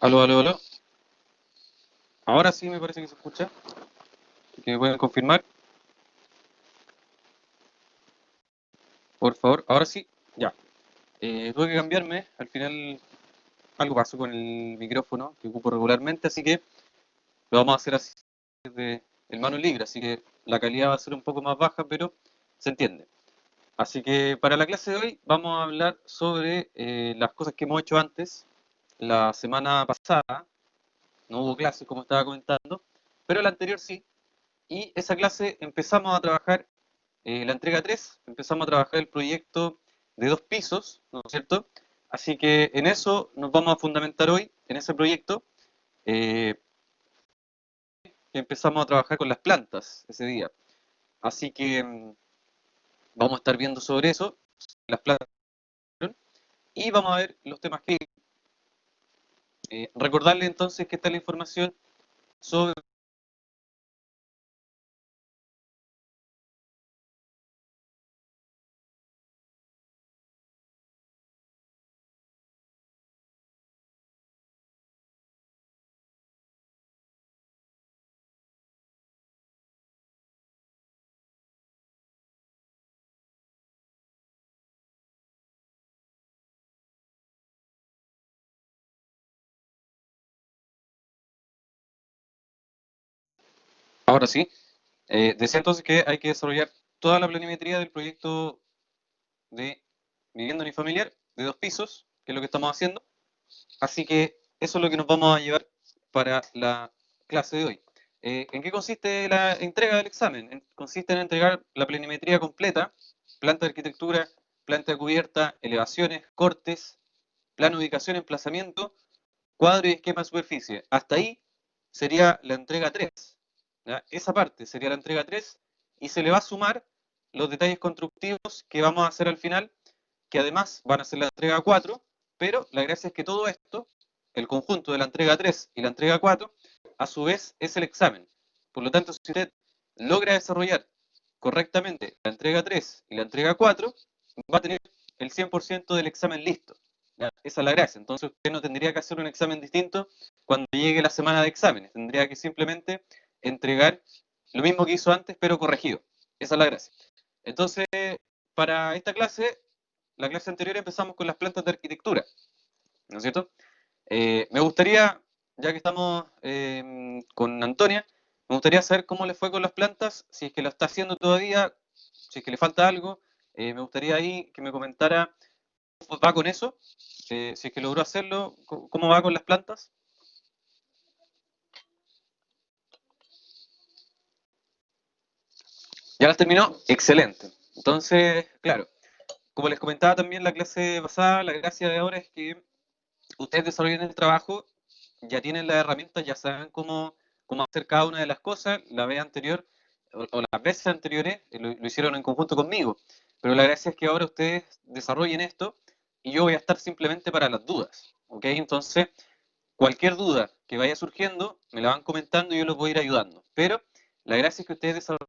Aló, aló, aló. Ahora sí me parece que se escucha. Que me pueden confirmar, por favor. Ahora sí, ya. Tuve que cambiarme. Al final algo pasó con el micrófono que ocupo regularmente, así que lo vamos a hacer así desde el mano libre. Así que la calidad va a ser un poco más baja, pero se entiende. Así que para la clase de hoy vamos a hablar sobre las cosas que hemos hecho antes. La semana pasada no hubo clases, como estaba comentando, pero la anterior sí. Y esa clase empezamos a trabajar la entrega 3 empezamos a trabajar el proyecto de 2 pisos, ¿no es cierto? Así que en eso nos vamos a fundamentar hoy, en ese proyecto, eh, que empezamos a trabajar con las plantas ese día. Así que vamos a estar viendo sobre eso, las plantas, y vamos a ver los temas que... recordarle entonces que está la información sobre... Ahora sí, decía entonces que hay que desarrollar toda la planimetría del proyecto de vivienda unifamiliar de 2 pisos, que es lo que estamos haciendo. Así que eso es lo que nos vamos a llevar para la clase de hoy. ¿En qué consiste la entrega del examen? Consiste en entregar la planimetría completa, planta de arquitectura, planta de cubierta, elevaciones, cortes, plano de ubicación, emplazamiento, cuadro y esquema de superficie. Hasta ahí sería la entrega 3. ¿Ya? Esa parte sería la entrega 3 y se le va a sumar los detalles constructivos que vamos a hacer al final, que además van a ser la entrega 4, pero la gracia es que todo esto, el conjunto de la entrega 3 y la entrega 4, a su vez es el examen. Por lo tanto, si usted logra desarrollar correctamente la entrega 3 y la entrega 4, va a tener el 100% del examen listo. ¿Ya? Esa es la gracia. Entonces usted no tendría que hacer un examen distinto cuando llegue la semana de exámenes. Tendría que simplemente entregar lo mismo que hizo antes, pero corregido. Esa es la gracia. Entonces, para esta clase, la clase anterior empezamos con las plantas de arquitectura, ¿no es cierto? Me gustaría, ya que estamos con Antonia, me gustaría saber cómo le fue con las plantas, si es que lo está haciendo todavía, si es que le falta algo. Me gustaría ahí que me comentara cómo va con eso, si es que logró hacerlo, cómo va con las plantas. ¿Ya las terminó? Excelente. Entonces, claro, como les comentaba también la clase pasada, la gracia de ahora es que ustedes desarrollan el trabajo, ya tienen las herramientas, ya saben cómo hacer cada una de las cosas. La vez anterior o las veces anteriores lo hicieron en conjunto conmigo. Pero la gracia es que ahora ustedes desarrollen esto y yo voy a estar simplemente para las dudas. ¿Ok? Entonces, cualquier duda que vaya surgiendo, me la van comentando y yo los voy a ir ayudando. Pero la gracia es que ustedes desarrollen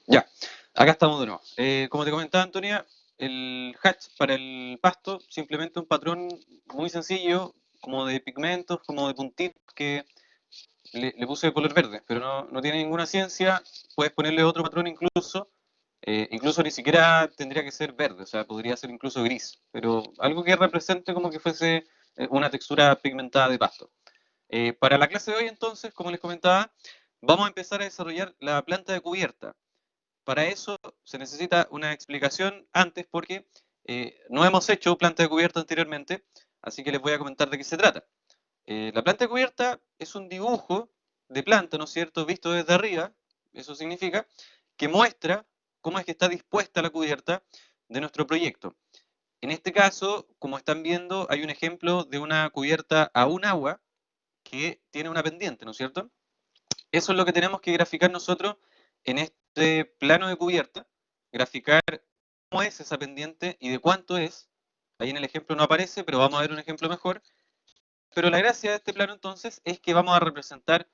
Ya, acá estamos de nuevo. Como te comentaba, Antonia, el hatch para el pasto, simplemente un patrón muy sencillo, como de pigmentos, como de puntitos, que le puse de color verde, pero no tiene ninguna ciencia. Puedes ponerle otro patrón incluso, incluso ni siquiera tendría que ser verde, o sea, podría ser incluso gris, pero algo que represente como que fuese una textura pigmentada de pasto. Para la clase de hoy, entonces, como les comentaba, vamos a empezar a desarrollar la planta de cubierta. Para eso se necesita una explicación antes porque no hemos hecho planta de cubierta anteriormente, así que les voy a comentar de qué se trata. La planta de cubierta es un dibujo de planta, ¿no es cierto?, visto desde arriba, eso significa que muestra cómo es que está dispuesta la cubierta de nuestro proyecto. En este caso, como están viendo, hay un ejemplo de una cubierta a un agua que tiene una pendiente, ¿no es cierto? Eso es lo que tenemos que graficar nosotros en este plano de cubierta, graficar cómo es esa pendiente y de cuánto es. Ahí en el ejemplo no aparece, pero vamos a ver un ejemplo mejor. Pero la gracia de este plano entonces es que vamos a representar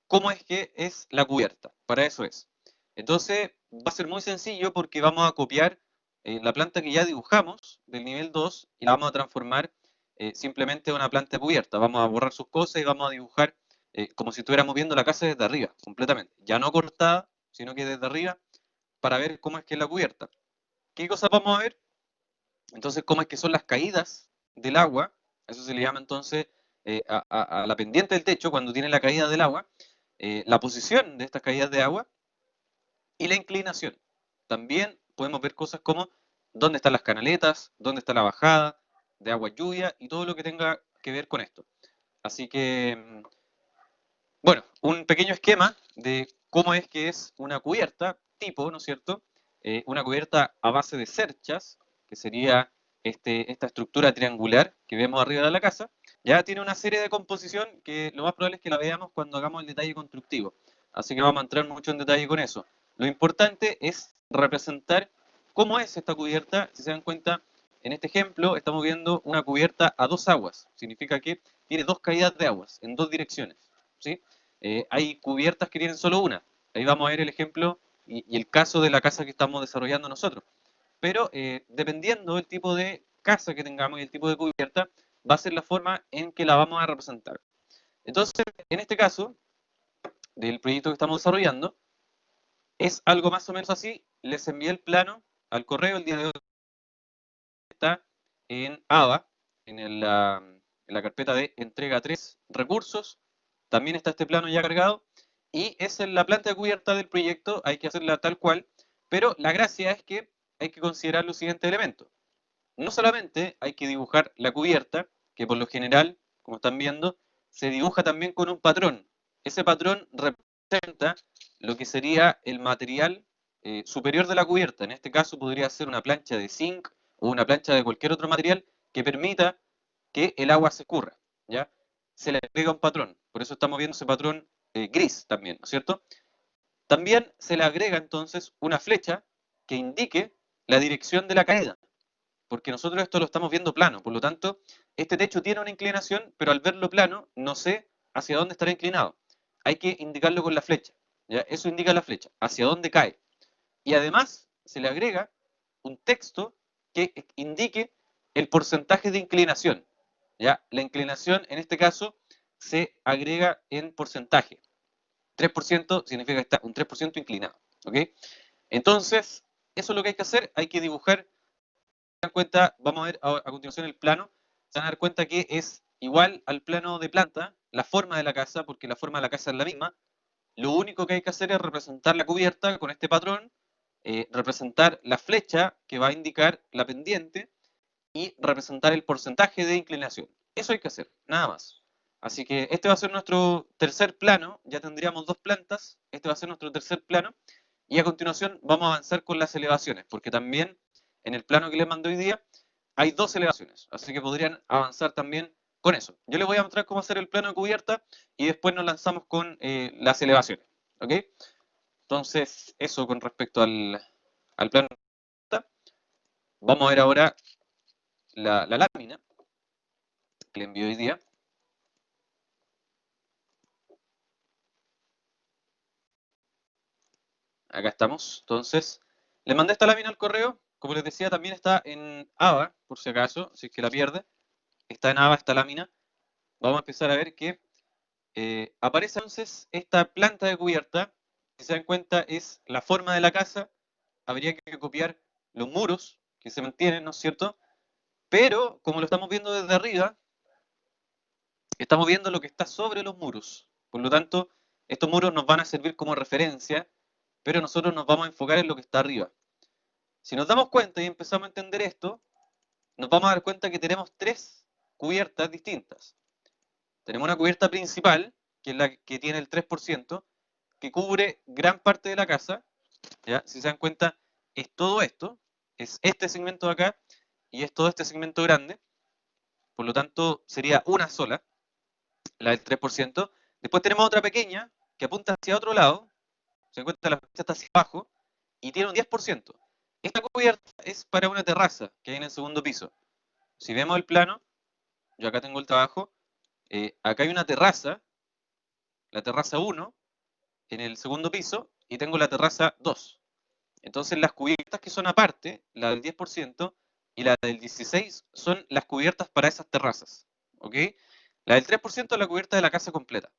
cómo es que es la cubierta. Para eso es. Entonces va a ser muy sencillo porque vamos a copiar la planta que ya dibujamos del nivel 2 y la vamos a transformar simplemente en una planta cubierta. Vamos a borrar sus cosas y vamos a dibujar como si estuviéramos viendo la casa desde arriba, completamente. Ya no cortada, sino que desde arriba, para ver cómo es que es la cubierta. ¿Qué cosas vamos a ver? Entonces, cómo es que son las caídas del agua. Eso se le llama entonces a la pendiente del techo cuando tiene la caída del agua, la posición de estas caídas de agua y la inclinación. También podemos ver cosas como dónde están las canaletas, dónde está la bajada de agua lluvia y todo lo que tenga que ver con esto. Así que, bueno, un pequeño esquema de cómo es que es una cubierta tipo, ¿no es cierto? Una cubierta a base de cerchas, que sería esta estructura triangular que vemos arriba de la casa, ya tiene una serie de composición que lo más probable es que la veamos cuando hagamos el detalle constructivo. Así que vamos a entrar mucho en detalle con eso. Lo importante es representar cómo es esta cubierta. Si se dan cuenta, en este ejemplo estamos viendo una cubierta a dos aguas. Significa que tiene dos caídas de aguas en dos direcciones. ¿Sí? Hay cubiertas que tienen solo una. Ahí vamos a ver el ejemplo y el caso de la casa que estamos desarrollando nosotros. Pero dependiendo del tipo de casa que tengamos y el tipo de cubierta, va a ser la forma en que la vamos a representar. Entonces, en este caso, del proyecto que estamos desarrollando, es algo más o menos así. Les envié el plano al correo el día de hoy. Está en AVA, en la carpeta de entrega 3 recursos. También está este plano ya cargado. Y esa es la planta de cubierta del proyecto. Hay que hacerla tal cual. Pero la gracia es que hay que considerar los siguientes elementos. No solamente hay que dibujar la cubierta, que por lo general, como están viendo, se dibuja también con un patrón. Ese patrón representa lo que sería el material superior de la cubierta. En este caso podría ser una plancha de zinc o una plancha de cualquier otro material que permita que el agua se escurra, ¿ya? Se le agrega un patrón, por eso estamos viendo ese patrón gris también, ¿no es cierto? También se le agrega entonces una flecha que indique la dirección de la caída, porque nosotros esto lo estamos viendo plano, por lo tanto, este techo tiene una inclinación, pero al verlo plano, no sé hacia dónde estará inclinado. Hay que indicarlo con la flecha, ¿ya? Eso indica la flecha, hacia dónde cae. Y además se le agrega un texto que indique el porcentaje de inclinación, ¿ya? La inclinación, en este caso, se agrega en porcentaje. 3% significa que está un 3% inclinado, ¿ok? Entonces, eso es lo que hay que hacer, hay que dibujar dan cuenta, vamos a ver a continuación el plano, se van a dar cuenta que es igual al plano de planta, la forma de la casa, porque la forma de la casa es la misma. Lo único que hay que hacer es representar la cubierta con este patrón, representar la flecha que va a indicar la pendiente y representar el porcentaje de inclinación. Eso hay que hacer, nada más. Así que este va a ser nuestro tercer plano, ya tendríamos dos plantas, este va a ser nuestro tercer plano, y a continuación vamos a avanzar con las elevaciones, porque también en el plano que les mandé hoy día hay dos elevaciones, así que podrían avanzar también con eso. Yo les voy a mostrar cómo hacer el plano de cubierta y después nos lanzamos con las elevaciones. ¿Ok? Entonces, eso con respecto al plano de cubierta. Vamos a ver ahora la lámina que le envié hoy día. Acá estamos. Entonces, le mandé esta lámina al correo. Como les decía, también está en AVA, por si acaso, si es que la pierde. Está en AVA esta lámina. Vamos a empezar a ver que aparece entonces esta planta de cubierta. Si se dan cuenta, es la forma de la casa. Habría que copiar los muros que se mantienen, ¿no es cierto? Pero, como lo estamos viendo desde arriba, estamos viendo lo que está sobre los muros. Por lo tanto, estos muros nos van a servir como referencia, pero nosotros nos vamos a enfocar en lo que está arriba. Si nos damos cuenta y empezamos a entender esto, nos vamos a dar cuenta que tenemos tres cubiertas distintas. Tenemos una cubierta principal, que es la que tiene el 3%, que cubre gran parte de la casa. ¿Ya? Si se dan cuenta, es todo esto, es este segmento de acá y es todo este segmento grande. Por lo tanto, sería una sola, la del 3%. Después tenemos otra pequeña que apunta hacia otro lado, se dan cuenta la flecha está hacia abajo y tiene un 10%. Esta cubierta es para una terraza que hay en el segundo piso. Si vemos el plano, yo acá tengo el trabajo, acá hay una terraza, la terraza 1, en el segundo piso, y tengo la terraza 2. Entonces las cubiertas que son aparte, la del 10% y la del 16%, son las cubiertas para esas terrazas. ¿Ok? La del 3% es la cubierta de la casa completa.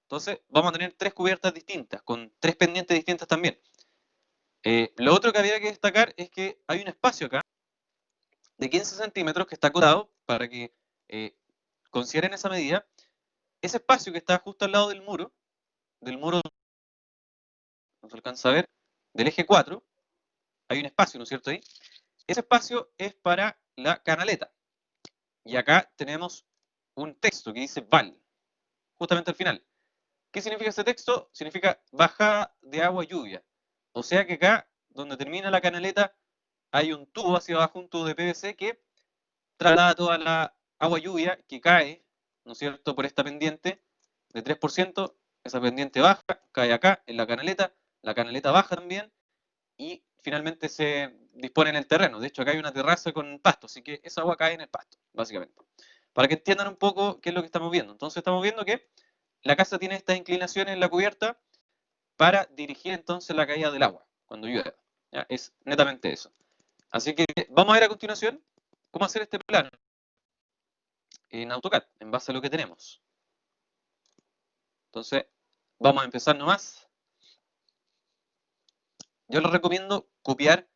Entonces vamos a tener tres cubiertas distintas, con tres pendientes distintas también. Lo otro que había que destacar es que hay un espacio acá de 15 centímetros que está acotado para que consideren esa medida. Ese espacio que está justo al lado del muro, no se alcanza a ver, del eje 4, hay un espacio, ¿no es cierto? Ahí. Ese espacio es para la canaleta. Y acá tenemos un texto que dice VAL, justamente al final. ¿Qué significa ese texto? Significa bajada de agua lluvia. O sea que acá, donde termina la canaleta, hay un tubo hacia abajo, un tubo de PVC que traslada toda la agua lluvia que cae, ¿no es cierto?, por esta pendiente de 3%, esa pendiente baja, cae acá en la canaleta baja también, y finalmente se dispone en el terreno. De hecho, acá hay una terraza con pasto, así que esa agua cae en el pasto, básicamente. Para que entiendan un poco qué es lo que estamos viendo. Entonces estamos viendo que la casa tiene estas inclinaciones en la cubierta para dirigir entonces la caída del agua cuando llueve. ¿Ya? Es netamente eso. Así que vamos a ver a continuación cómo hacer este plano en AutoCAD, en base a lo que tenemos. Entonces, vamos a empezar nomás. Yo les recomiendo copiar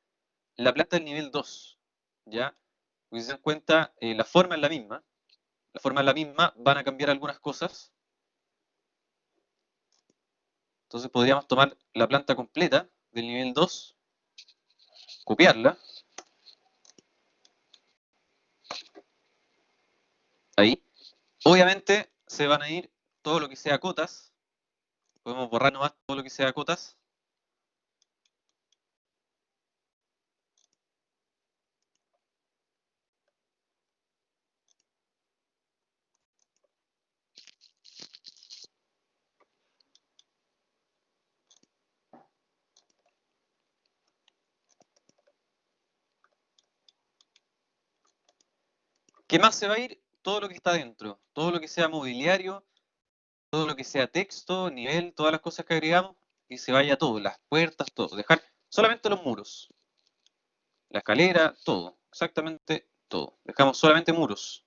la planta del nivel 2, ¿ya? Porque si se dan cuenta, la forma es la misma. La forma es la misma, van a cambiar algunas cosas. Entonces podríamos tomar la planta completa del nivel 2, copiarla, ahí. Obviamente se van a ir todo lo que sea cotas. Podemos borrar nomás todo lo que sea cotas. ¿Qué más se va a ir? Todo lo que está dentro. Todo lo que sea mobiliario, todo lo que sea texto, nivel, todas las cosas que agregamos, y se vaya todo, las puertas, todo. Dejar solamente los muros, la escalera, todo, exactamente todo. Dejamos solamente muros.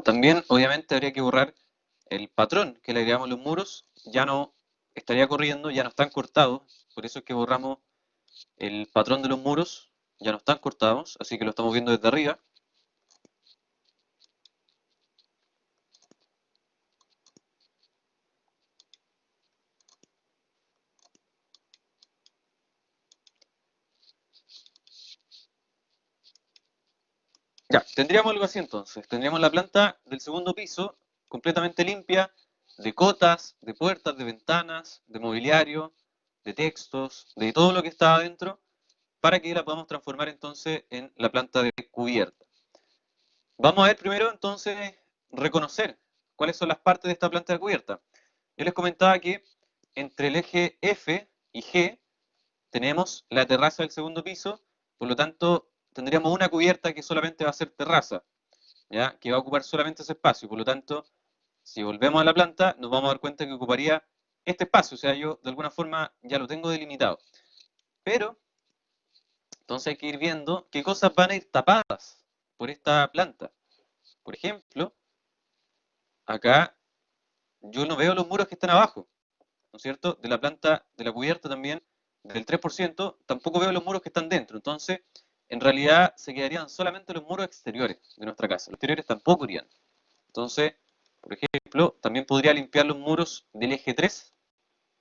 También, obviamente, habría que borrar el patrón que le agregamos a los muros. Ya no estaría corriendo, ya no están cortados. Por eso es que borramos el patrón de los muros. Ya no están cortados, así que lo estamos viendo desde arriba. Ya, tendríamos algo así entonces. Tendríamos la planta del segundo piso completamente limpia de cotas, de puertas, de ventanas, de mobiliario, de textos, de todo lo que está adentro, para que la podamos transformar entonces en la planta de cubierta. Vamos a ver primero entonces reconocer cuáles son las partes de esta planta de cubierta. Yo les comentaba que entre el eje F y G tenemos la terraza del segundo piso, por lo tanto tendríamos una cubierta que solamente va a ser terraza, ¿ya? Que va a ocupar solamente ese espacio. Por lo tanto, si volvemos a la planta, nos vamos a dar cuenta que ocuparía este espacio. O sea, yo de alguna forma ya lo tengo delimitado. Pero, entonces hay que ir viendo qué cosas van a ir tapadas por esta planta. Por ejemplo, acá yo no veo los muros que están abajo, ¿no es cierto? De la planta, de la cubierta también, del 3%, tampoco veo los muros que están dentro. Entonces, en realidad se quedarían solamente los muros exteriores de nuestra casa. Los exteriores tampoco irían. Entonces, por ejemplo, también podría limpiar los muros del eje 3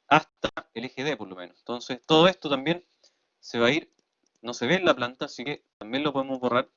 hasta el eje D por lo menos. Entonces, todo esto también se va a ir, no se ve en la planta, así que también lo podemos borrar.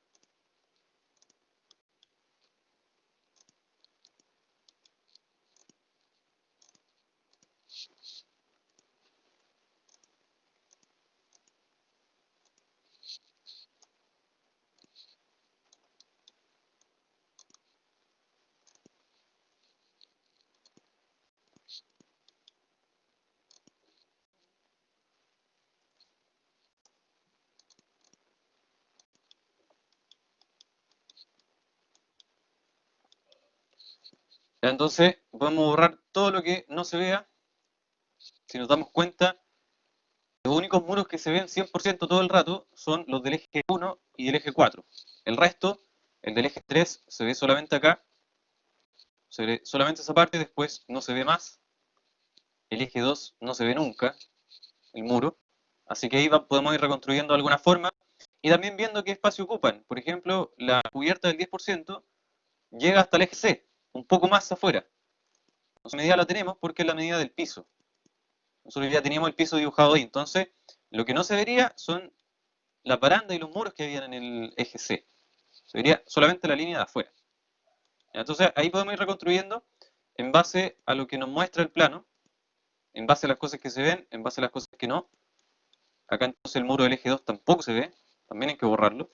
Ya, entonces, podemos borrar todo lo que no se vea. Si nos damos cuenta, los únicos muros que se ven 100% todo el rato son los del eje 1 y del eje 4. El resto, el del eje 3 se ve solamente acá, se ve solamente esa parte, después no se ve más. El eje 2 no se ve nunca, el muro. Así que ahí podemos ir reconstruyendo de alguna forma y también viendo qué espacio ocupan. Por ejemplo, la cubierta del 10% llega hasta el eje C, un poco más afuera. Esa medida la tenemos porque es la medida del piso. Nosotros ya teníamos el piso dibujado ahí, entonces lo que no se vería son la baranda y los muros que habían en el eje C. Se vería solamente la línea de afuera. Entonces ahí podemos ir reconstruyendo en base a lo que nos muestra el plano, en base a las cosas que se ven, en base a las cosas que no. Acá entonces el muro del eje 2 tampoco se ve, también hay que borrarlo.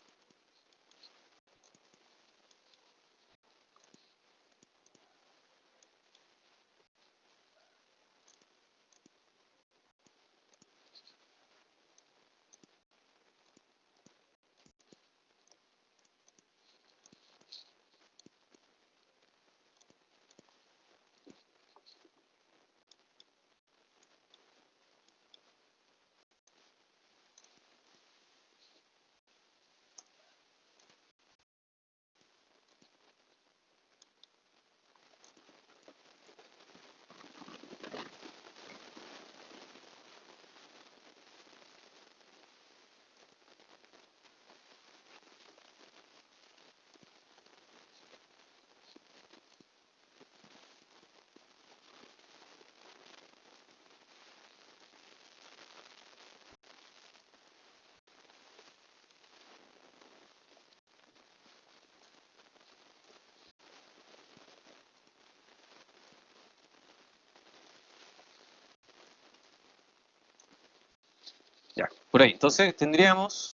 Ya, por ahí. Entonces tendríamos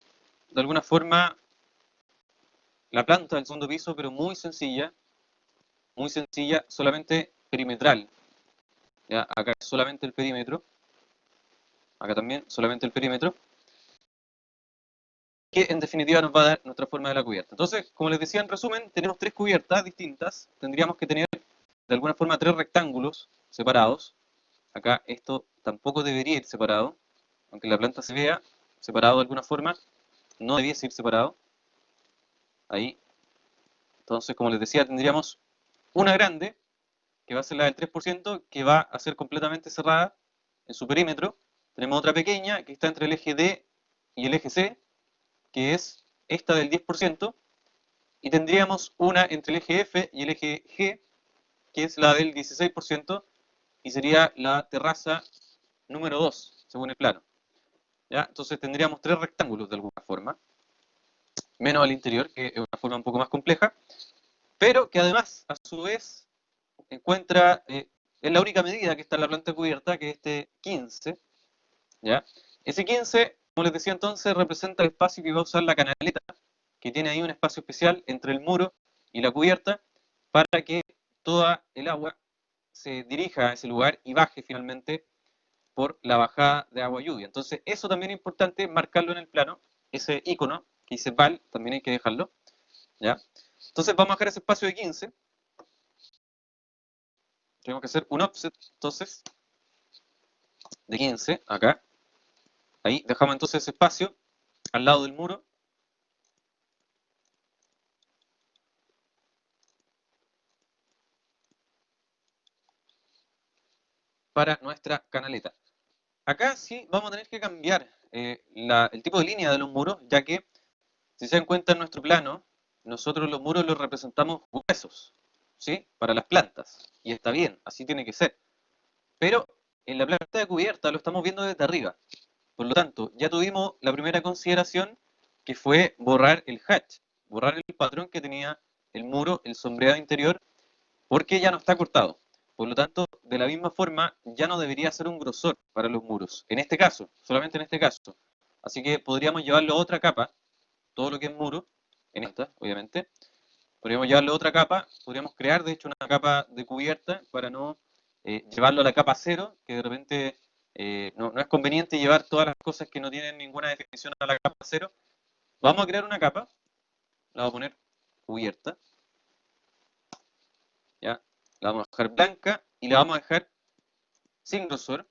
de alguna forma la planta del segundo piso, pero muy sencilla, solamente perimetral. ¿Ya? Acá solamente el perímetro, acá también solamente el perímetro, que en definitiva nos va a dar nuestra forma de la cubierta. Entonces, como les decía en resumen, tenemos tres cubiertas distintas, tendríamos que tener de alguna forma tres rectángulos separados. Acá esto tampoco debería ir separado, aunque la planta se vea separado de alguna forma, no debiese ir separado. Ahí. Entonces, como les decía, tendríamos una grande, que va a ser la del 3%, que va a ser completamente cerrada en su perímetro. Tenemos otra pequeña, que está entre el eje D y el eje C, que es esta del 10%, y tendríamos una entre el eje F y el eje G, que es la del 16%, y sería la terraza número 2, según el plano. ¿Ya? Entonces tendríamos tres rectángulos de alguna forma, menos al interior, que es una forma un poco más compleja, pero que además, a su vez, encuentra, es la única medida que está en la planta cubierta, que es este 15, ¿ya? Ese 15, como les decía entonces, representa el espacio que va a usar la canaleta, que tiene ahí un espacio especial entre el muro y la cubierta, para que toda el agua se dirija a ese lugar y baje finalmente por la bajada de agua lluvia. Entonces, eso también es importante marcarlo en el plano, ese icono que dice val, también hay que dejarlo, ¿ya? Entonces vamos a dejar ese espacio de 15. Tenemos que hacer un offset, entonces, de 15, acá. Ahí dejamos entonces ese espacio al lado del muro. Para nuestra canaleta. Acá sí vamos a tener que cambiar el tipo de línea de los muros, ya que, si se dan cuenta en nuestro plano, nosotros los muros los representamos huesos, ¿sí? Para las plantas. Y está bien, así tiene que ser. Pero en la planta de cubierta lo estamos viendo desde arriba. Por lo tanto, ya tuvimos la primera consideración, que fue borrar el hatch, borrar el patrón que tenía el muro, el sombreado interior, porque ya no está cortado. Por lo tanto, de la misma forma, ya no debería ser un grosor para los muros. En este caso, solamente en este caso. Así que podríamos llevarlo a otra capa, todo lo que es muro, en esta, obviamente. Podríamos llevarlo a otra capa, podríamos crear, de hecho, una capa de cubierta para no llevarlo a la capa cero, que de repente no es conveniente llevar todas las cosas que no tienen ninguna definición a la capa cero. Vamos a crear una capa, la vamos a poner cubierta, ¿ya? La vamos a dejar blanca y la vamos a dejar sin grosor.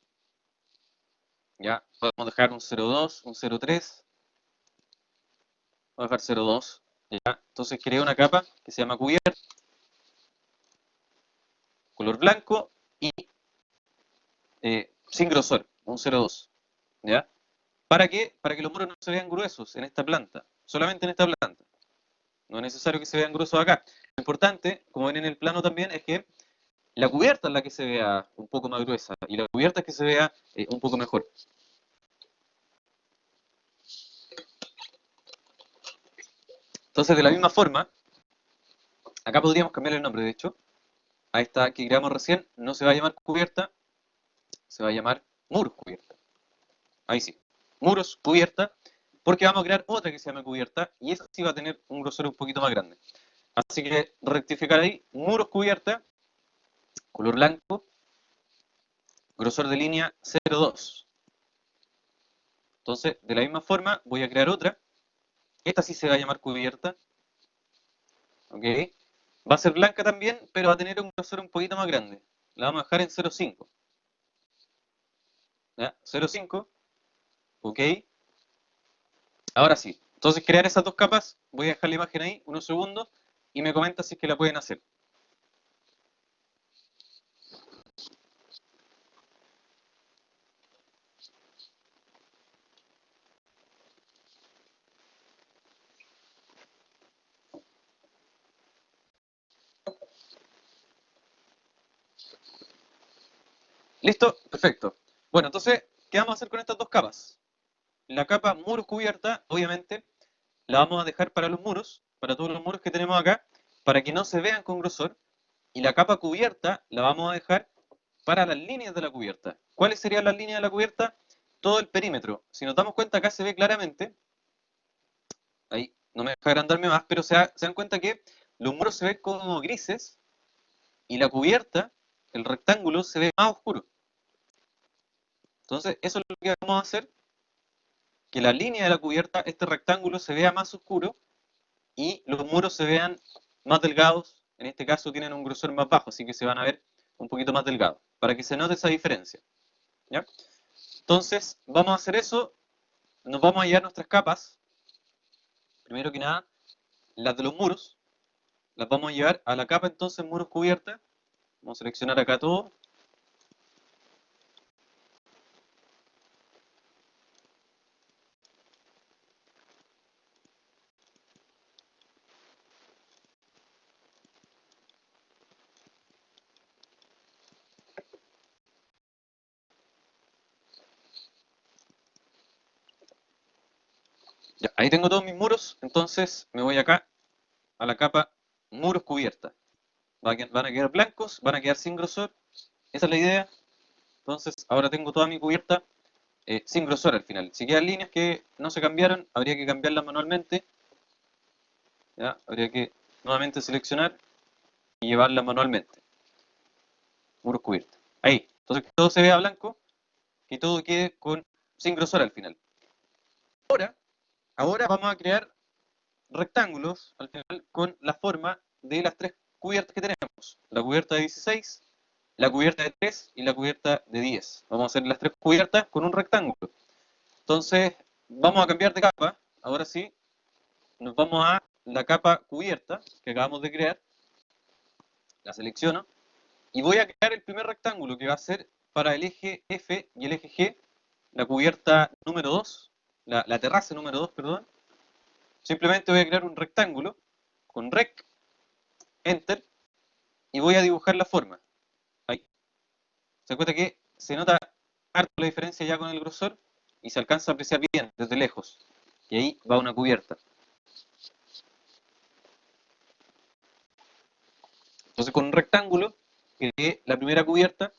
Ya, podemos dejar un 0,2, un 0,3. Vamos a dejar 0,2. Ya, entonces creo una capa que se llama cubierta, color blanco y sin grosor, un 0,2. ¿Ya? ¿Para qué? Para que los muros no se vean gruesos en esta planta, solamente en esta planta. No es necesario que se vean gruesos acá. Lo importante, como ven en el plano también, es que la cubierta es la que se vea un poco más gruesa y la cubierta es que se vea un poco mejor. Entonces, de la misma forma, acá podríamos cambiar el nombre, de hecho, a esta que creamos recién, no se va a llamar cubierta, se va a llamar muros cubierta. Ahí sí, muros cubierta, porque vamos a crear otra que se llame cubierta y esa sí va a tener un grosor un poquito más grande. Así que rectificar ahí, muros cubierta, color blanco, grosor de línea 0,2. Entonces, de la misma forma, voy a crear otra. Esta sí se va a llamar cubierta. ¿Ok? Va a ser blanca también, pero va a tener un grosor un poquito más grande. La vamos a dejar en 0,5. ¿Ya? 0,5. ¿Ok? Ahora sí. Entonces, crear esas dos capas, voy a dejar la imagen ahí unos segundos y me comenta si es que la pueden hacer. ¿Listo? Perfecto. Bueno, entonces, ¿qué vamos a hacer con estas dos capas? La capa muros cubierta, obviamente, la vamos a dejar para los muros, para todos los muros que tenemos acá, para que no se vean con grosor. Y la capa cubierta la vamos a dejar para las líneas de la cubierta. ¿Cuáles serían las líneas de la cubierta? Todo el perímetro. Si nos damos cuenta, acá se ve claramente, ahí no me deja agrandarme más, pero se dan cuenta que los muros se ven como grises y la cubierta, el rectángulo, se ve más oscuro. Entonces, eso es lo que vamos a hacer, que la línea de la cubierta, este rectángulo, se vea más oscuro y los muros se vean más delgados, en este caso tienen un grosor más bajo, así que se van a ver un poquito más delgados, para que se note esa diferencia. ¿Ya? Entonces, vamos a hacer eso, nos vamos a llevar nuestras capas, primero que nada, las de los muros, las vamos a llevar a la capa entonces muros cubierta, vamos a seleccionar acá todo, ya, ahí tengo todos mis muros, entonces me voy acá a la capa muros cubierta, van a quedar blancos, van a quedar sin grosor, esa es la idea, entonces ahora tengo toda mi cubierta sin grosor al final. Si quedan líneas que no se cambiaron, habría que cambiarlas manualmente. ¿Ya? Habría que nuevamente seleccionar y llevarlas manualmente. Muros cubiertos. Ahí. Entonces que todo se vea blanco y todo quede sin grosor al final. Ahora vamos a crear rectángulos al final con la forma de las tres cubiertas que tenemos. La cubierta de 16, la cubierta de 3 y la cubierta de 10. Vamos a hacer las tres cubiertas con un rectángulo. Entonces, vamos a cambiar de capa. Ahora sí, nos vamos a la capa cubierta que acabamos de crear. La selecciono. Y voy a crear el primer rectángulo que va a ser para el eje F y el eje G. La cubierta número 2. La terraza número 2, perdón. Simplemente voy a crear un rectángulo con rec, enter, y voy a dibujar la forma. Ahí. Se da cuenta que se nota harto la diferencia ya con el grosor y se alcanza a apreciar bien desde lejos. Y ahí va una cubierta. Entonces con un rectángulo creé la primera cubierta,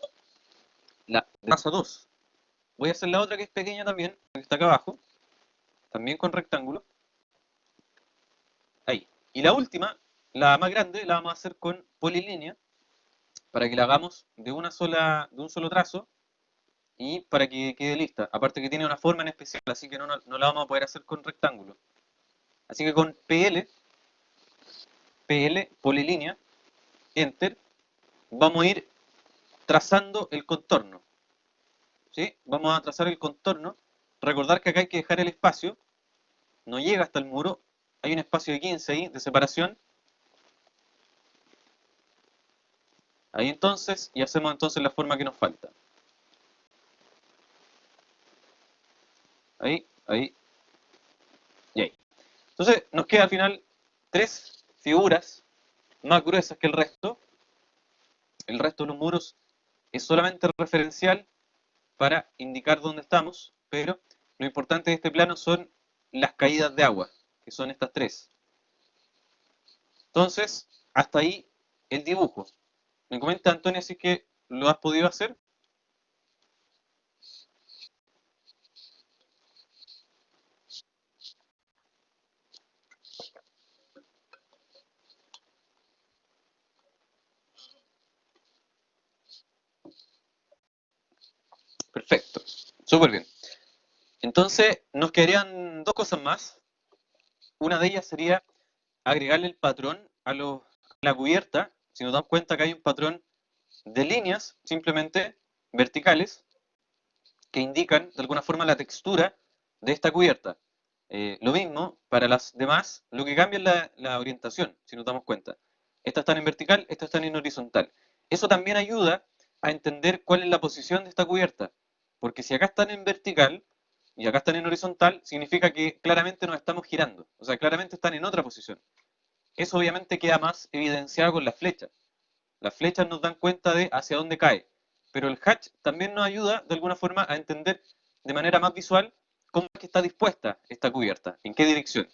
la terraza 2. Voy a hacer la otra que es pequeña también, que está acá abajo, también con rectángulo. Ahí. Y la última, la más grande, la vamos a hacer con polilínea, para que la hagamos de un solo trazo y para que quede lista. Aparte que tiene una forma en especial, así que no la vamos a poder hacer con rectángulo. Así que con PL, polilínea, enter, vamos a ir trazando el contorno. ¿Sí? Vamos a trazar el contorno. Recordar que acá hay que dejar el espacio, no llega hasta el muro, hay un espacio de 15 ahí de separación. Ahí entonces, y hacemos entonces la forma que nos falta. Ahí, ahí y ahí. Entonces nos queda al final tres figuras más gruesas que el resto. El resto de los muros es solamente referencial para indicar dónde estamos, pero lo importante de este plano son las caídas de agua, que son estas tres. Entonces, hasta ahí el dibujo. Me comenta Antonio si es que lo has podido hacer. Perfecto, súper bien. Entonces, nos quedarían dos cosas más. Una de ellas sería agregarle el patrón la cubierta. Si nos damos cuenta que hay un patrón de líneas, simplemente verticales, que indican de alguna forma la textura de esta cubierta. Lo mismo para las demás, lo que cambia es la orientación, si nos damos cuenta. Estas están en vertical, estas están en horizontal. Eso también ayuda a entender cuál es la posición de esta cubierta, porque si acá están en vertical y acá están en horizontal, significa que claramente nos estamos girando, o sea, claramente están en otra posición. Eso obviamente queda más evidenciado con las flechas. Las flechas nos dan cuenta de hacia dónde cae, pero el hatch también nos ayuda de alguna forma a entender de manera más visual cómo es que está dispuesta esta cubierta, en qué dirección.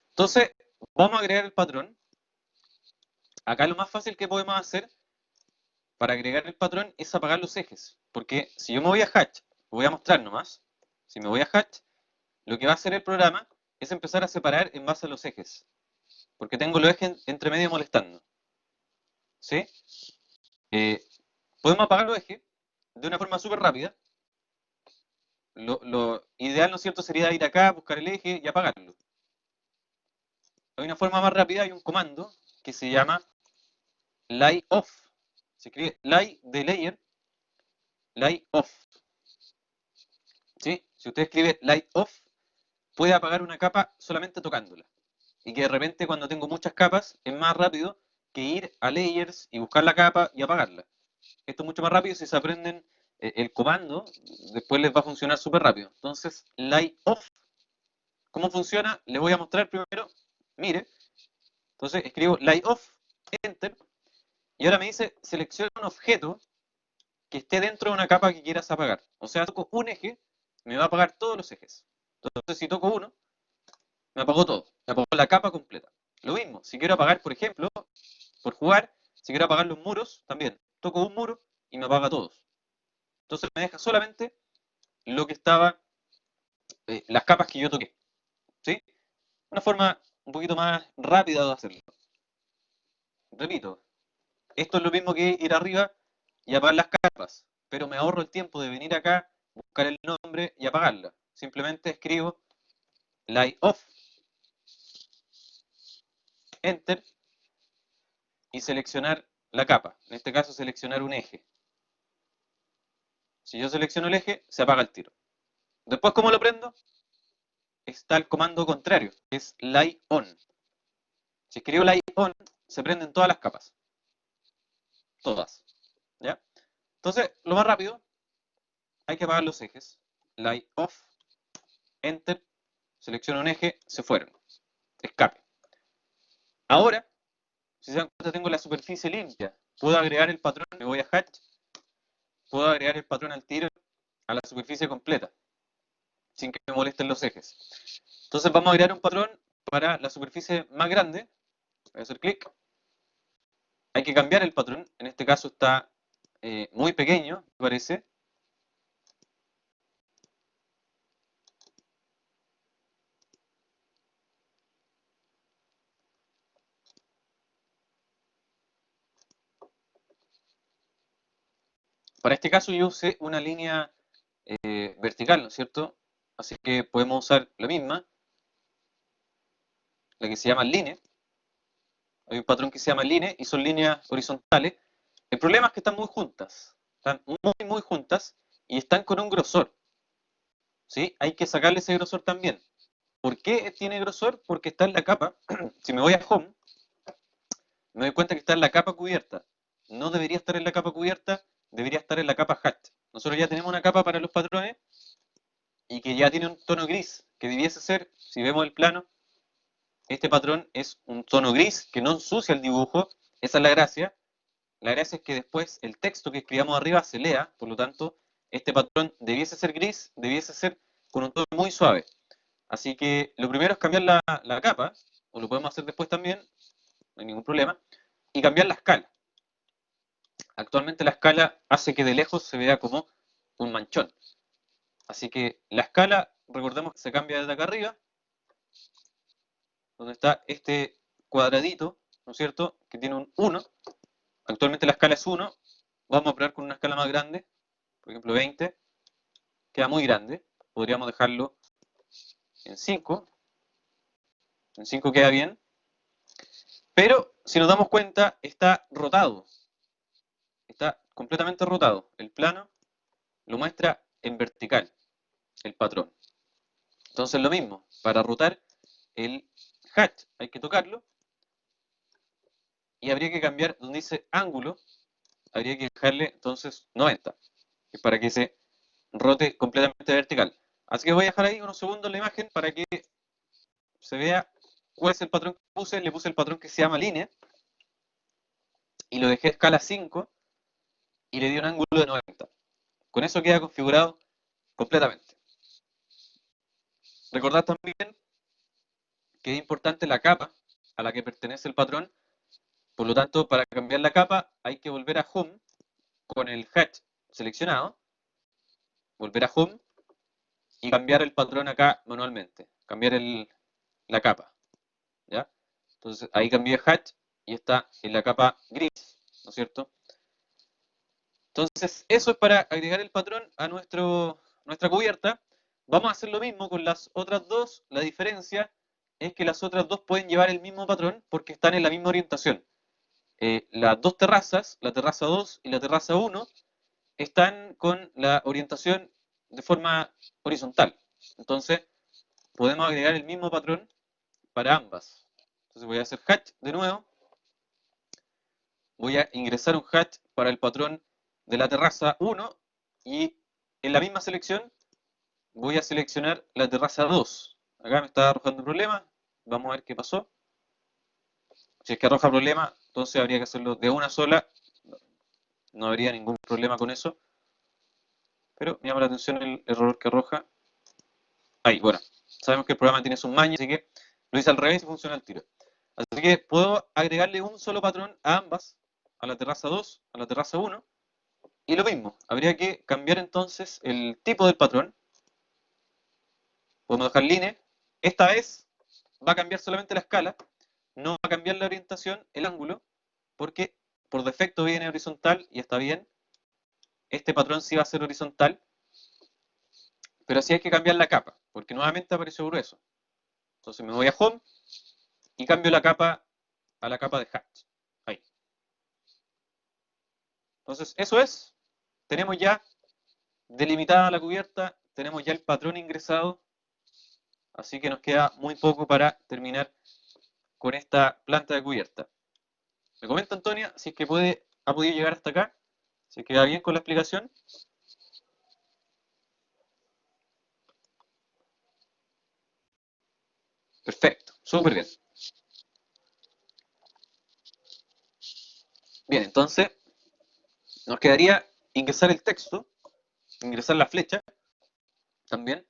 Entonces, vamos a agregar el patrón. Acá lo más fácil que podemos hacer para agregar el patrón es apagar los ejes, porque si yo me voy a hatch, voy a mostrar nomás, si me voy a hatch, lo que va a hacer el programa es empezar a separar en base a los ejes, porque tengo los ejes entre medio molestando. ¿Sí? Eh, Podemos apagar los ejes de una forma súper rápida. Lo ideal, ¿no es cierto?, sería ir acá, buscar el eje y apagarlo. Hay una forma más rápida, hay un comando que se llama lay off. Se escribe lay de layer, lay off. ¿Sí? Si usted escribe lay off, puede apagar una capa solamente tocándola. Y que de repente cuando tengo muchas capas es más rápido que ir a layers y buscar la capa y apagarla. Esto es mucho más rápido si se aprenden el comando, después les va a funcionar súper rápido. Entonces, lay off, ¿cómo funciona? Les voy a mostrar primero. Mire, entonces escribo lay off, enter, y ahora me dice selecciona un objeto que esté dentro de una capa que quieras apagar. O sea, toco un eje, me va a apagar todos los ejes. Entonces, si toco uno, me apagó todo, me apagó la capa completa. Lo mismo, si quiero apagar, por ejemplo, por jugar, si quiero apagar los muros, también toco un muro y me apaga todos. Entonces me deja solamente lo que estaba, las capas que yo toqué. ¿Sí? Una forma un poquito más rápida de hacerlo. Repito, esto es lo mismo que ir arriba y apagar las capas, pero me ahorro el tiempo de venir acá, buscar el nombre y apagarla. Simplemente escribo light off, enter y seleccionar la capa. En este caso seleccionar un eje. Si yo selecciono el eje, se apaga el tiro. Después, ¿cómo lo prendo? Está el comando contrario, que es light on. Si escribo light on, se prenden todas las capas. Todas. ¿Ya? Entonces, lo más rápido, hay que apagar los ejes. Light off, enter, selecciono un eje, se fueron. Escape. Ahora, si se dan cuenta, tengo la superficie limpia. Puedo agregar el patrón, me voy a hatch, puedo agregar el patrón al tiro a la superficie completa, sin que me molesten los ejes. Entonces vamos a agregar un patrón para la superficie más grande. Voy a hacer clic. Hay que cambiar el patrón. En este caso está muy pequeño, me parece. Para este caso yo usé una línea vertical, ¿no es cierto? Así que podemos usar la misma, la que se llama line. Hay un patrón que se llama line y son líneas horizontales. El problema es que están muy juntas. Están muy juntas y están con un grosor. ¿Sí? Hay que sacarle ese grosor también. ¿Por qué tiene grosor? Porque está en la capa. Si me voy a home, me doy cuenta que está en la capa cubierta. No debería estar en la capa cubierta, debería estar en la capa hatch. Nosotros ya tenemos una capa para los patrones y que ya tiene un tono gris, que debiese ser, si vemos el plano, este patrón es un tono gris que no ensucia el dibujo. Esa es la gracia. La gracia es que después el texto que escribamos arriba se lea, por lo tanto, este patrón debiese ser gris, debiese ser con un tono muy suave. Así que lo primero es cambiar la capa, o lo podemos hacer después también, no hay ningún problema, y cambiar la escala. Actualmente la escala hace que de lejos se vea como un manchón. Así que la escala, recordemos que se cambia desde acá arriba, donde está este cuadradito, ¿no es cierto?, que tiene un 1. Actualmente la escala es 1. Vamos a probar con una escala más grande, por ejemplo 20. Queda muy grande. Podríamos dejarlo en 5. En 5 queda bien. Pero si nos damos cuenta, está rotado. Está completamente rotado. El plano lo muestra en vertical, el patrón. Entonces lo mismo, para rotar el hatch hay que tocarlo y habría que cambiar donde dice ángulo, habría que dejarle entonces 90, que es para que se rote completamente vertical. Así que voy a dejar ahí unos segundos la imagen para que se vea cuál es el patrón que puse. Le puse el patrón que se llama línea y lo dejé a escala 5 y le di un ángulo de 90. Con eso queda configurado completamente. Recordad también que es importante la capa a la que pertenece el patrón. Por lo tanto, para cambiar la capa hay que volver a Home con el hatch seleccionado, volver a Home y cambiar el patrón acá manualmente, cambiar la capa. ¿Ya? Entonces ahí cambié hatch y está en la capa gris, ¿no es cierto? Entonces eso es para agregar el patrón a nuestra cubierta. Vamos a hacer lo mismo con las otras dos. La diferencia es que las otras dos pueden llevar el mismo patrón porque están en la misma orientación. las dos terrazas, la terraza 2 y la terraza 1, están con la orientación de forma horizontal. Entonces, podemos agregar el mismo patrón para ambas. Entonces voy a hacer hatch de nuevo. Voy a ingresar un hatch para el patrón de la terraza 1 y en la misma selección voy a seleccionar la terraza 2. Acá me está arrojando un problema. Vamos a ver qué pasó. Si es que arroja problema, entonces habría que hacerlo de una sola. No habría ningún problema con eso. Pero me llama la atención el error que arroja. Ahí, bueno. Sabemos que el programa tiene sus mañas, así que lo hice al revés y funciona al tiro. Así que puedo agregarle un solo patrón a ambas, a la terraza 2, a la terraza 1. Y lo mismo, habría que cambiar entonces el tipo del patrón. Podemos dejar line. Esta vez va a cambiar solamente la escala, no va a cambiar la orientación, el ángulo, porque por defecto viene horizontal y está bien. Este patrón sí va a ser horizontal, pero sí hay que cambiar la capa, porque nuevamente apareció grueso. Entonces me voy a Home y cambio la capa a la capa de Hatch. Ahí. Entonces eso es. Tenemos ya delimitada la cubierta, tenemos ya el patrón ingresado, así que nos queda muy poco para terminar con esta planta de cubierta. Me comenta Antonia si es que ha podido llegar hasta acá, si queda bien con la explicación. Perfecto, súper bien. Bien, entonces nos quedaría ingresar el texto, ingresar la flecha también,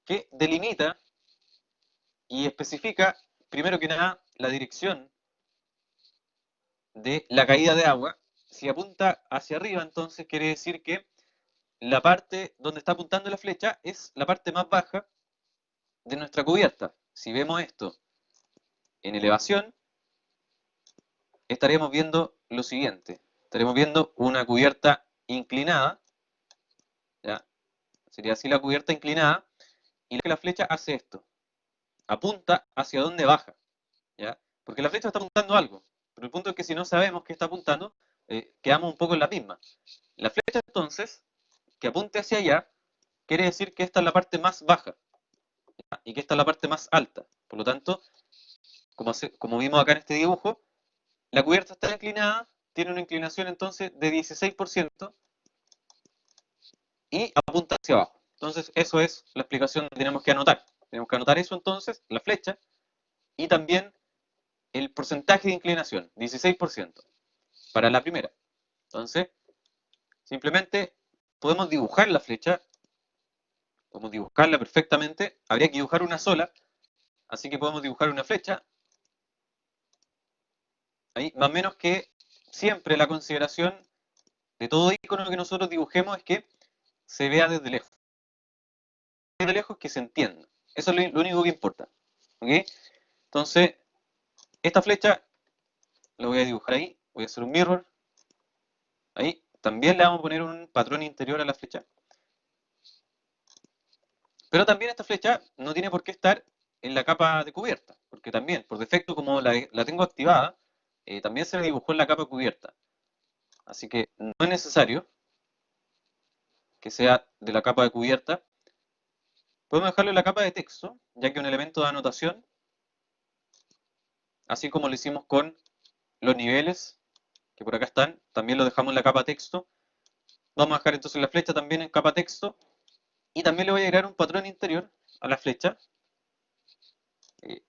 que delimita y especifica, primero que nada, la dirección de la caída de agua. Si apunta hacia arriba, entonces quiere decir que la parte donde está apuntando la flecha es la parte más baja de nuestra cubierta. Si vemos esto en elevación, estaremos viendo lo siguiente. Estaremos viendo una cubierta inclinada, ¿ya? Sería así la cubierta inclinada, y la flecha hace esto. Apunta hacia dónde baja, ¿ya? Porque la flecha está apuntando algo, pero el punto es que si no sabemos qué está apuntando, quedamos un poco en la misma. La flecha entonces, que apunte hacia allá, quiere decir que esta es la parte más baja, ¿ya? Y que esta es la parte más alta. Por lo tanto, como vimos acá en este dibujo, la cubierta está inclinada, tiene una inclinación entonces de 16% y apunta hacia abajo. Entonces, eso es la explicación que tenemos que anotar. Tenemos que anotar eso entonces, la flecha, y también el porcentaje de inclinación, 16%, para la primera. Entonces, simplemente podemos dibujar la flecha, podemos dibujarla perfectamente, habría que dibujar una sola, así que podemos dibujar una flecha, ahí, más o menos que siempre la consideración de todo icono que nosotros dibujemos es que se vea desde lejos. Desde lejos que se entienda. Eso es lo único que importa. ¿Okay? Entonces, esta flecha la voy a dibujar ahí, voy a hacer un mirror, ahí. También le vamos a poner un patrón interior a la flecha. Pero también esta flecha no tiene por qué estar en la capa de cubierta, porque también, por defecto, como la tengo activada, también se me dibujó en la capa cubierta. Así que no es necesario que sea de la capa de cubierta. Podemos dejarlo en la capa de texto, ya que es un elemento de anotación, así como lo hicimos con los niveles, que por acá están, también lo dejamos en la capa texto. Vamos a dejar entonces la flecha también en capa texto, y también le voy a agregar un patrón interior a la flecha,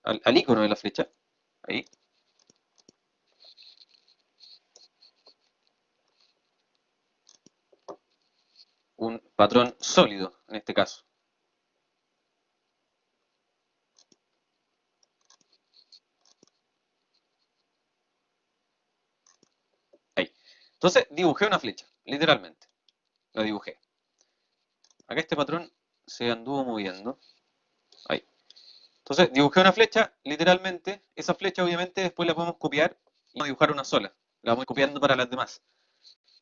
al icono de la flecha, ahí. Un patrón sólido en este caso. Ahí. Entonces dibujé una flecha, literalmente. La dibujé. Acá este patrón se anduvo moviendo. Ahí. Entonces dibujé una flecha, literalmente. Esa flecha obviamente después la podemos copiar y vamos a dibujar una sola. La vamos copiando para las demás.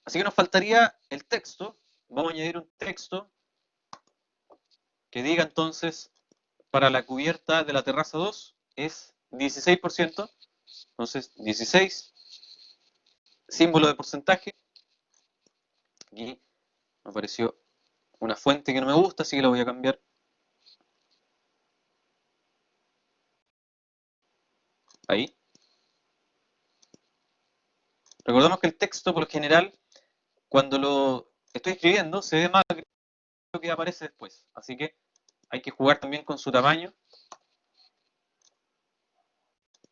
Así que nos faltaría el texto. Vamos a añadir un texto que diga entonces para la cubierta de la terraza 2 es 16%. Entonces 16 símbolo de porcentaje. Aquí me apareció una fuente que no me gusta, así que la voy a cambiar. Ahí. Recordemos que el texto, por lo general, cuando lo estoy escribiendo, se ve más que lo que aparece después. Así que hay que jugar también con su tamaño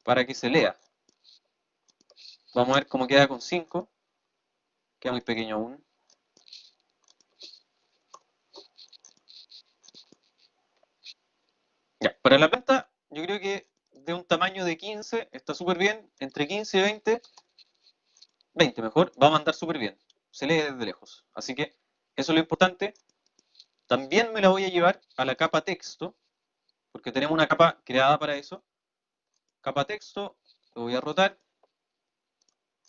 para que se lea. Vamos a ver cómo queda con 5. Queda muy pequeño aún. Ya, para la planta, yo creo que de un tamaño de 15 está súper bien. Entre 15 y 20, 20 mejor, va a andar súper bien. Se lee desde lejos. Así que eso es lo importante. También me la voy a llevar a la capa texto, porque tenemos una capa creada para eso. Capa texto, lo voy a rotar.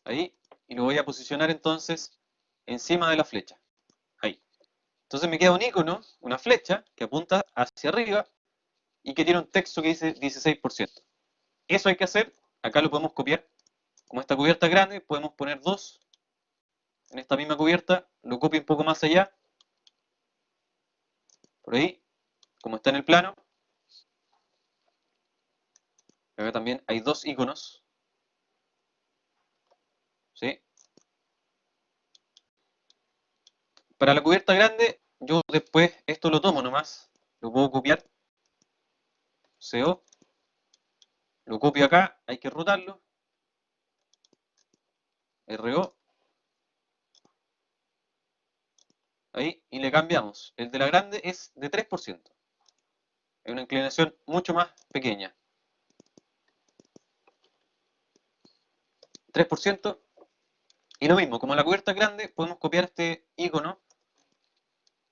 Ahí. Y lo voy a posicionar entonces encima de la flecha. Ahí. Entonces me queda un icono, una flecha, que apunta hacia arriba y que tiene un texto que dice 16%. Eso hay que hacer. Acá lo podemos copiar. Como esta cubierta es grande, podemos poner 2 en esta misma cubierta. Lo copio un poco más allá. Por ahí. Como está en el plano. Acá también hay 2 iconos. ¿Sí? Para la cubierta grande, yo después esto lo tomo nomás. Lo puedo copiar. CO. Lo copio acá. Hay que rotarlo. RO. Ahí. Y le cambiamos. El de la grande es de 3%. Es una inclinación mucho más pequeña. 3%. Y lo mismo, como la cubierta es grande, podemos copiar este icono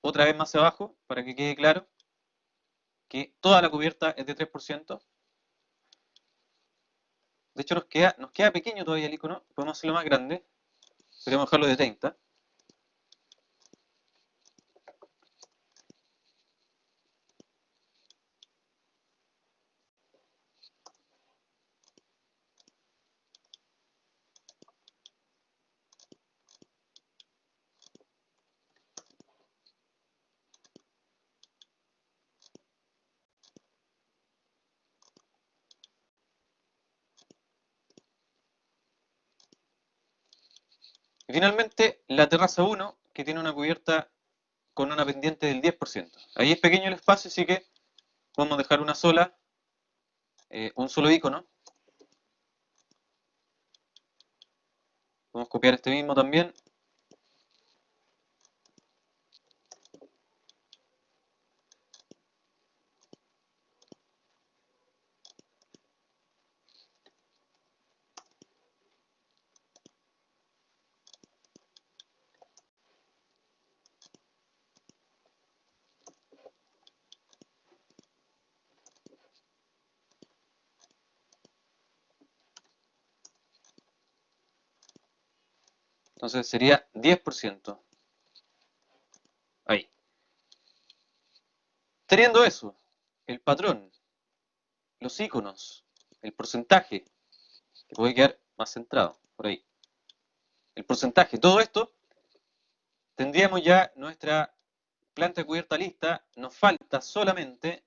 otra vez más abajo para que quede claro que toda la cubierta es de 3%. De hecho, nos queda pequeño todavía el icono. Podemos hacerlo más grande. Podríamos dejarlo de 30. Y finalmente, la terraza 1, que tiene una cubierta con una pendiente del 10%. Ahí es pequeño el espacio, así que podemos dejar una sola, un solo icono. Podemos copiar este mismo también. Entonces sería 10%. Ahí. Teniendo eso, el patrón, los iconos, el porcentaje, que puede quedar más centrado, por ahí. El porcentaje, todo esto, tendríamos ya nuestra planta cubierta lista. Nos falta solamente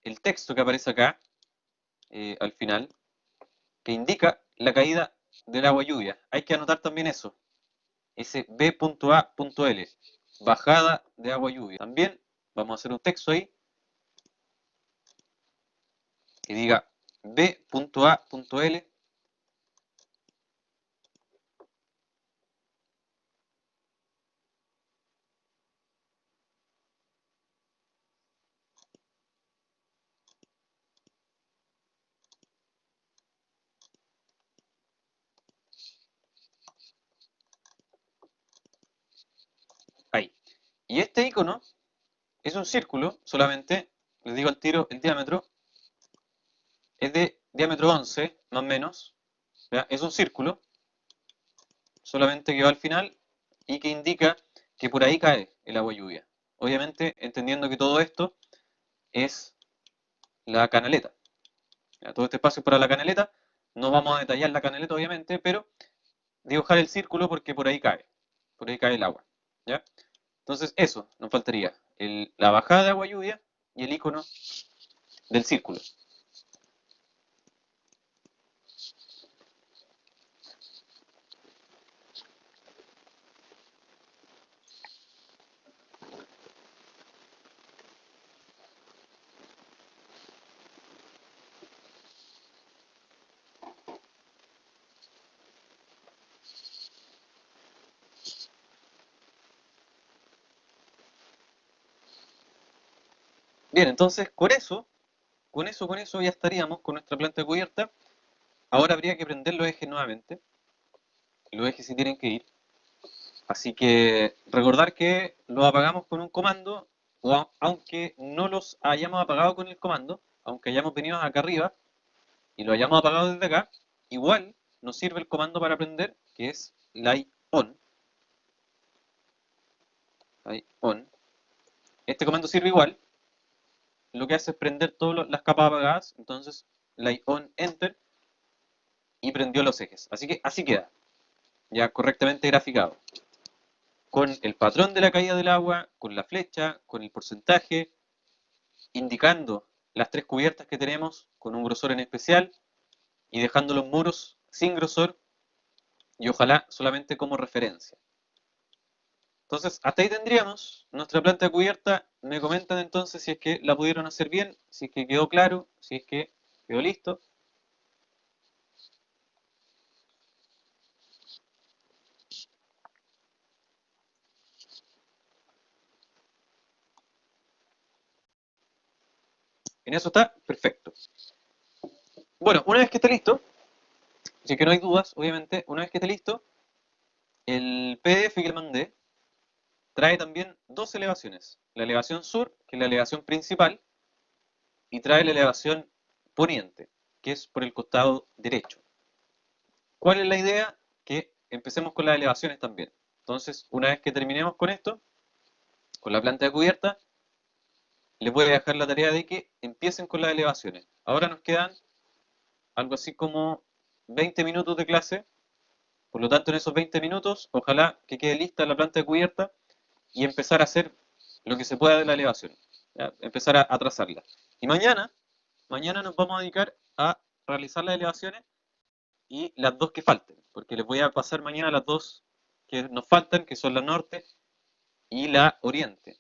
el texto que aparece acá, al final, que indica la caída del agua lluvia. Hay que anotar también eso, ese B.A.L, bajada de agua lluvia. También vamos a hacer un texto ahí que diga B.A.L. Ahí. Y este icono es un círculo, solamente, les digo al tiro, el diámetro es de diámetro 11, más o menos. ¿Ya? Es un círculo, solamente que va al final y que indica que por ahí cae el agua lluvia. Obviamente, entendiendo que todo esto es la canaleta. ¿Ya? Todo este espacio es para la canaleta. No vamos a detallar la canaleta, obviamente, pero dibujar el círculo porque por ahí cae el agua, ¿ya? Entonces eso, nos faltaría la bajada de agua lluvia y el icono del círculo. Bien, entonces con eso ya estaríamos con nuestra planta cubierta. Ahora habría que prender los ejes nuevamente. Los ejes sí tienen que ir. Así que recordar que los apagamos con un comando, aunque no los hayamos apagado con el comando, aunque hayamos venido acá arriba y lo hayamos apagado desde acá, igual nos sirve el comando para prender, que es light on. Light on. Este comando sirve igual, lo que hace es prender todas las capas apagadas, entonces light on enter y prendió los ejes. Así que así queda, ya correctamente graficado. Con el patrón de la caída del agua, con la flecha, con el porcentaje, indicando las tres cubiertas que tenemos con un grosor en especial y dejando los muros sin grosor y ojalá solamente como referencia. Entonces, hasta ahí tendríamos nuestra planta cubierta. Me comentan entonces si es que la pudieron hacer bien, si es que quedó claro, si es que quedó listo. En eso está, perfecto. Bueno, una vez que esté listo, si es que no hay dudas, obviamente, una vez que esté listo, el PDF que le mandé trae también dos elevaciones. La elevación sur, que es la elevación principal, y trae la elevación poniente, que es por el costado derecho. ¿Cuál es la idea? Que empecemos con las elevaciones también. Entonces, una vez que terminemos con esto, con la planta de cubierta, les voy a dejar la tarea de que empiecen con las elevaciones. Ahora nos quedan algo así como 20 minutos de clase, por lo tanto en esos 20 minutos, ojalá que quede lista la planta de cubierta y empezar a hacer lo que se pueda de la elevación, ¿ya? Empezar a trazarla. Y mañana nos vamos a dedicar a realizar las elevaciones y las dos que falten, porque les voy a pasar mañana las dos que nos faltan, que son la norte y la oriente.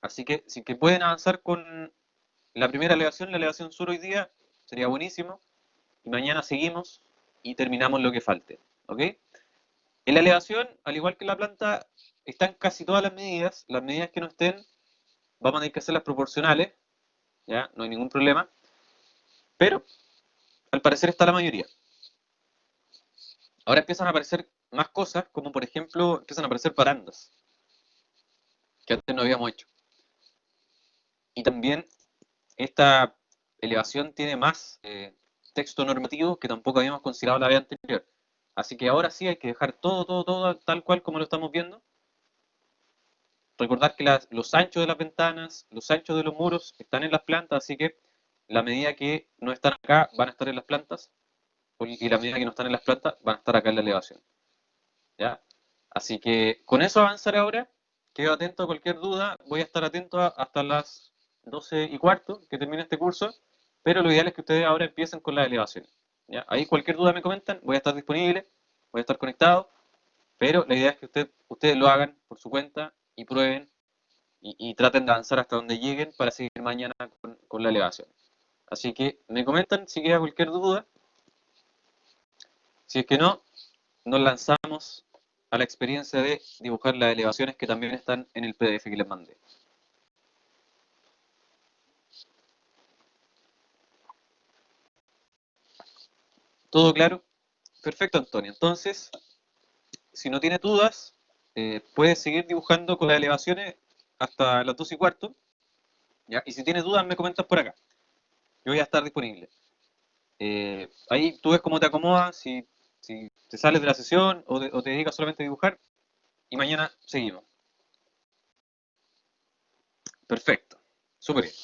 Así que si que pueden avanzar con la primera elevación, la elevación sur hoy día, sería buenísimo. Y mañana seguimos y terminamos lo que falte. ¿Ok? En la elevación, al igual que en la planta, están casi todas las medidas que no estén, vamos a tener que hacerlas proporcionales, ¿ya? No hay ningún problema. Pero, al parecer está la mayoría. Ahora empiezan a aparecer más cosas, como por ejemplo, empiezan a aparecer barandas, que antes no habíamos hecho. Y también esta elevación tiene más texto normativo que tampoco habíamos considerado la vez anterior. Así que ahora sí hay que dejar todo tal cual como lo estamos viendo. Recordar que los anchos de las ventanas, los anchos de los muros están en las plantas, así que la medida que no están acá van a estar en las plantas y la medida que no están en las plantas van a estar acá en la elevación. ¿Ya? Así que con eso avanzar ahora. Quedo atento a cualquier duda. Voy a estar atento hasta las 12:15 que termine este curso. Pero lo ideal es que ustedes ahora empiecen con las elevaciones. ¿Ya? Ahí cualquier duda me comentan. Voy a estar disponible. Voy a estar conectado. Pero la idea es que ustedes lo hagan por su cuenta y prueben y traten de avanzar hasta donde lleguen para seguir mañana con la elevación. Así que me comentan si queda cualquier duda. Si es que no, nos lanzamos a la experiencia de dibujar las elevaciones que también están en el PDF que les mandé. ¿Todo claro? Perfecto, Antonio. Entonces, si no tiene dudas, puedes seguir dibujando con las elevaciones hasta las 2:15. ¿Ya? Y si tienes dudas, me comentas por acá. Yo voy a estar disponible. Ahí tú ves cómo te acomodas, si te sales de la sesión o te dedicas solamente a dibujar. Y mañana seguimos. Perfecto. Súper bien.